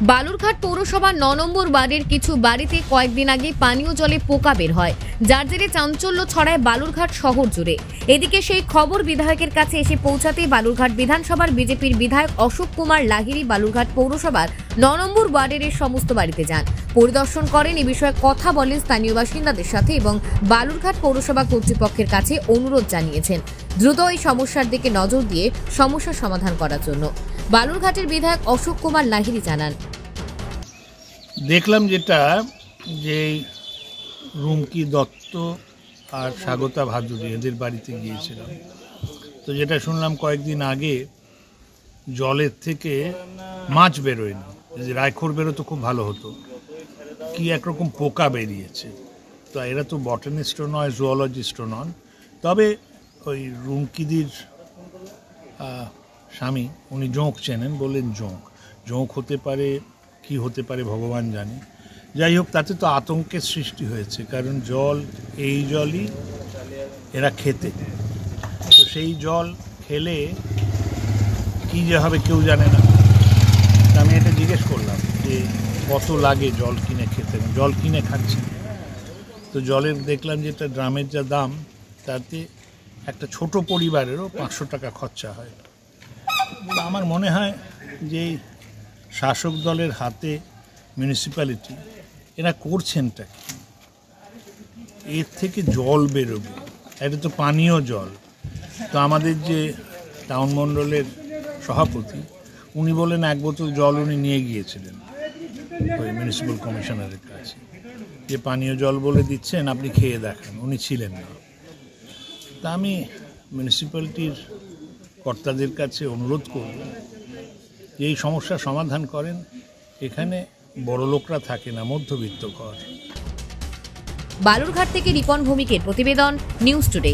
বালুরঘাট পৌরসভার ৯ নম্বর ওয়ার্ডের কিছু বাড়িতে কয়েকদিন আগে পানীয় জলে পোকা বের হয়, যার জেরে চাঞ্চল্য ছড়ায় বালুরঘাট শহর জুড়ে। এদিকে সেই খবর বিধায়কের কাছে এসে পৌঁছাতে বালুরঘাট বিধানসভার বিজেপির বিধায়ক অশোক কুমার লাহিড়ী বালুরঘাট পৌরসভার ৯ নম্বর ওয়ার্ডের সমস্ত বাড়িতে যান, পরিদর্শন করেন, এ বিষয়ে কথা বলেন স্থানীয় বাসিন্দাদের সাথে এবং বালুরঘাট পৌরসভা কর্তৃপক্ষের কাছে অনুরোধ জানিয়েছেন দ্রুত এই সমস্যার দিকে নজর দিয়ে সমস্যা সমাধান করার জন্য। বালুরঘাটের বিধায়ক অশোক কুমার লাহিড়ী জানান, দেখলাম যেটা যে রুমকি দত্ত আর স্বাগতা ভাদুরী এদের বাড়িতে গিয়েছিলাম, তো যেটা শুনলাম কয়েকদিন আগে জলের থেকে মাছ বেরোয়নি, যদি রায়খোর বেরোতো খুব ভালো হতো, কি একরকম পোকা বেরিয়েছে। তো এরা তো বটানিস্টও নয়, জুওলজিস্টও নন, তবে ওই রুমকিদির স্বামী উনি জোঁক চেনেন, বললেন জোঁক হতে পারে, কি হতে পারে ভগবান জানে। যাই হোক, তাতে তো আতঙ্কের সৃষ্টি হয়েছে, কারণ এই জলই এরা খেতে, তো সেই জল খেলে কী যে হবে কেউ জানে না। আমি এটা জিজ্ঞেস করলাম যে কত লাগে জল কিনে খেতে, জল কিনে খাচ্ছি, তো জলের দেখলাম যেটা ড্রামের যা দাম, তাতে একটা ছোট পরিবারেরও 500 টাকা খরচা হয়। আমার মনে হয় যে শাসক দলের হাতে মিউনিসিপ্যালিটি, এরা করছেনটা কি? এর থেকে জল বেরোবে, এটা তো পানীয় জল। তো আমাদের যে টাউন মণ্ডলের সভাপতি, উনি বলেন 1 বোতল জল উনি নিয়ে গিয়েছিলেন ওই মিউনিসিপ্যাল কমিশনারের কাছে, যে পানীয় জল বলে দিচ্ছেন, আপনি খেয়ে দেখান। উনি ছিলেন না। তা আমি মিউনিসিপ্যালিটির কর্তাদের কাছে অনুরোধ করব যে এই সমস্যার সমাধান করেন। এখানে বড় লোকরা থাকে না, মধ্যবিত্ত ঘর। বালুরঘাট থেকে রিপন ভৌমিকের প্রতিবেদন, নিউজ টুডে।